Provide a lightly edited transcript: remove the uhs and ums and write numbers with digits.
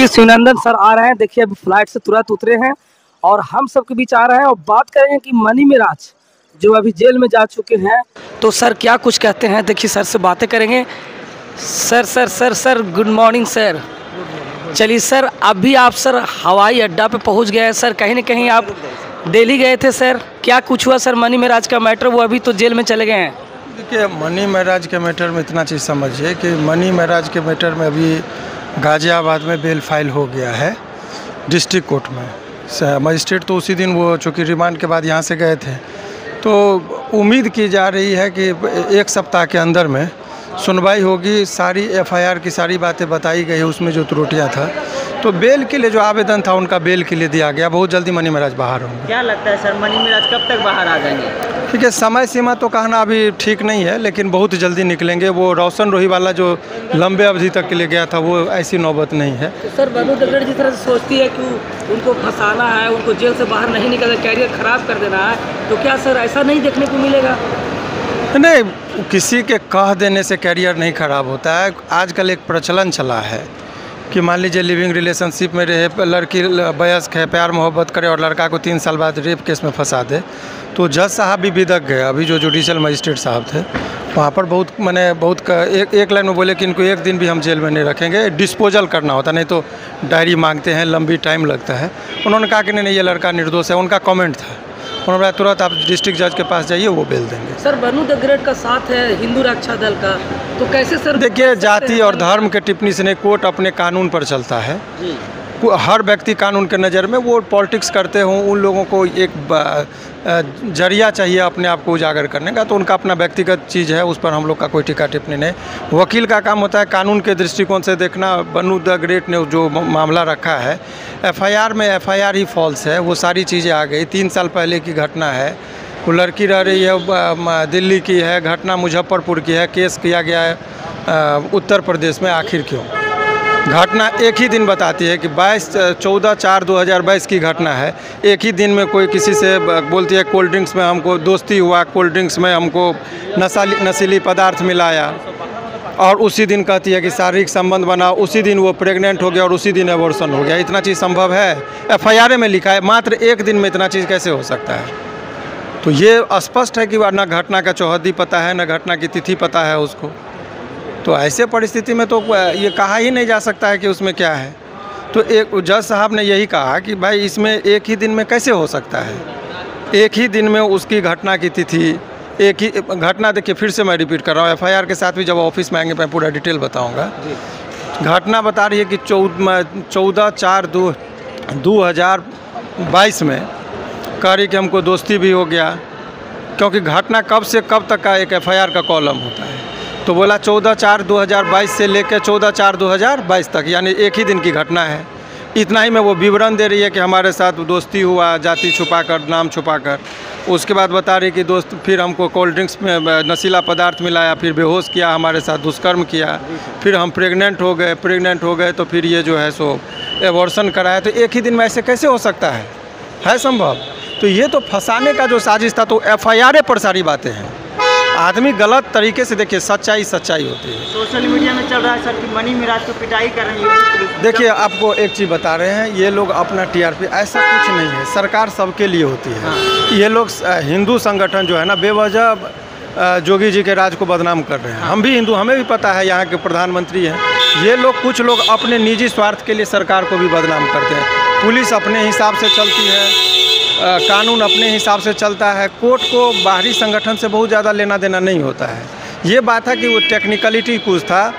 देखिए शिवनंदन सर आ रहे हैं। देखिए अभी फ्लाइट से तुरंत उतरे हैं और हम सबके बीच आ रहे हैं और बात करेंगे कि मनी मेराज जो अभी जेल में जा चुके हैं, तो सर क्या कुछ कहते हैं। देखिए सर से बातें करेंगे। Sir sir sir sir good morning sir. चलिए सर, अभी आप सर हवाई अड्डा पे पहुंच गए हैं सर। कहीं ना कहीं आप दिल्ली गए थे सर, क्या कुछ हुआ सर मनी मेराज का मैटर? वो अभी तो जेल में चले गए हैं। देखिए, मनी मेराज के मैटर में इतना चीज़ समझिए कि मनी मेराज के मैटर में अभी गाज़ियाबाद में बेल फाइल हो गया है डिस्ट्रिक्ट कोर्ट में। मजिस्ट्रेट तो उसी दिन वो चूँकि रिमांड के बाद यहाँ से गए थे, तो उम्मीद की जा रही है कि एक सप्ताह के अंदर में सुनवाई होगी। सारी एफआईआर की सारी बातें बताई गई है, उसमें जो त्रुटियाँ था, तो बेल के लिए जो आवेदन था उनका बेल के लिए दिया गया। बहुत जल्दी मनी मेराज बाहर होंगे। क्या लगता है सर, मनी मेराज कब तक बाहर आ जाएंगे? ठीक है, समय सीमा तो कहना अभी ठीक नहीं है, लेकिन बहुत जल्दी निकलेंगे। वो रोशन रोही वाला जो लंबे अवधि तक के लिए गया था, वो ऐसी नौबत नहीं है। तो सर बनु दगड़ जिस तरह से सोचती है कि उनको फंसाना है, उनको जेल से बाहर नहीं निकलना, कैरियर खराब कर देना है, तो क्या सर ऐसा नहीं देखने को मिलेगा? नहीं, किसी के कह देने से कैरियर नहीं खराब होता है। आजकल एक प्रचलन चला है कि मान लीजिए लिविंग रिलेशनशिप में रहे, लड़की वयस्क है, प्यार मोहब्बत करे और लड़का को 3 साल बाद रेप केस में फंसा दे, तो जज साहब भी बिदक गए। अभी जो जुडिशल मजिस्ट्रेट साहब थे वहाँ पर बहुत एक लाइन में बोले कि इनको एक दिन भी हम जेल में नहीं रखेंगे, डिस्पोजल करना होता, नहीं तो डायरी मांगते हैं, लंबी टाइम लगता है। उन्होंने कहा कि नहीं, ये लड़का निर्दोष है, उनका कमेंट था। उन्होंने बोला तुरंत आप डिस्ट्रिक्ट जज के पास जाइए, वो बेल देंगे। सर बनु दगड़ का साथ है हिंदू रक्षा दल का, तो कैसे सर? देखिए, जाति और धर्म के टिप्पणी से नहीं, कोर्ट अपने कानून पर चलता है। हर व्यक्ति कानून के नज़र में, वो पॉलिटिक्स करते हों, उन लोगों को एक जरिया चाहिए अपने आप को उजागर करने का, तो उनका अपना व्यक्तिगत चीज़ है, उस पर हम लोग का कोई टीका टिप्पणी नहीं। वकील का काम होता है कानून के दृष्टिकोण से देखना। बनु दगड़ ने जो मामला रखा है, एफआईआर में एफआईआर ही फॉल्स है, वो सारी चीज़ें आ गई। 3 साल पहले की घटना है, वो लड़की रह रही है, दिल्ली की है, घटना मुजफ्फरपुर की है, केस किया गया है उत्तर प्रदेश में। आखिर क्यों? घटना एक ही दिन बताती है कि 14/4/2022 की घटना है। एक ही दिन में कोई किसी से बोलती है कोल्ड ड्रिंक्स में हमको दोस्ती हुआ, कोल्ड ड्रिंक्स में हमको नशीली पदार्थ मिलाया, और उसी दिन कहती है कि शारीरिक संबंध बना, उसी दिन वो प्रेग्नेंट हो गया और उसी दिन एबॉर्शन हो गया। इतना चीज़ संभव है? एफआईआर में लिखा है। मात्र एक दिन में इतना चीज़ कैसे हो सकता है? तो ये स्पष्ट है कि न घटना का चौहद्दी पता है, न घटना की तिथि पता है उसको। तो ऐसे परिस्थिति में तो ये कहा ही नहीं जा सकता है कि उसमें क्या है। तो एक जज साहब ने यही कहा कि भाई इसमें एक ही दिन में कैसे हो सकता है? एक ही दिन में उसकी घटना की तिथि, एक ही घटना। देखिए, फिर से मैं रिपीट कर रहा हूँ, एफआईआर के साथ भी जब ऑफिस में आएंगे मैं पूरा डिटेल बताऊँगा। घटना बता रही है कि 14/4/2022 में कह रही कि हमको दोस्ती भी हो गया, क्योंकि घटना कब से कब तक का एक एफआईआर का कॉलम होता है। तो बोला 14/4/2022 से लेकर 14/4/2022 तक, यानी एक ही दिन की घटना है। इतना ही में वो विवरण दे रही है कि हमारे साथ दोस्ती हुआ, जाति छुपाकर, नाम छुपाकर। उसके बाद बता रही कि दोस्त फिर हमको कोल्ड ड्रिंक्स में नशीला पदार्थ मिलाया, फिर बेहोश किया, हमारे साथ दुष्कर्म किया, फिर हम प्रेग्नेंट हो गए तो फिर ये जो है सो एबॉर्शन कराया। तो एक ही दिन में ऐसे कैसे हो सकता है संभव? तो ये तो फंसाने का जो साजिश था, तो एफआईआर पर सारी बातें हैं। आदमी गलत तरीके से, देखिए सच्चाई होती है। सोशल मीडिया में चल रहा है सर कि मनी मेराज को पिटाई कर रही है। देखिए, आपको एक चीज़ बता रहे हैं, ये लोग अपना टीआरपी, ऐसा कुछ नहीं है। सरकार सबके लिए होती है। हाँ। ये लोग हिंदू संगठन जो है ना, बेवजह जोगी जी के राज को बदनाम कर रहे हैं। हाँ। हम भी हिंदू, हमें भी पता है यहाँ के प्रधानमंत्री हैं। ये लोग, कुछ लोग अपने निजी स्वार्थ के लिए सरकार को भी बदनाम करते हैं। पुलिस अपने हिसाब से चलती है, कानून अपने हिसाब से चलता है। कोर्ट को बाहरी संगठन से बहुत ज़्यादा लेना देना नहीं होता है। ये बात है कि वो टेक्निकलिटी कुछ था।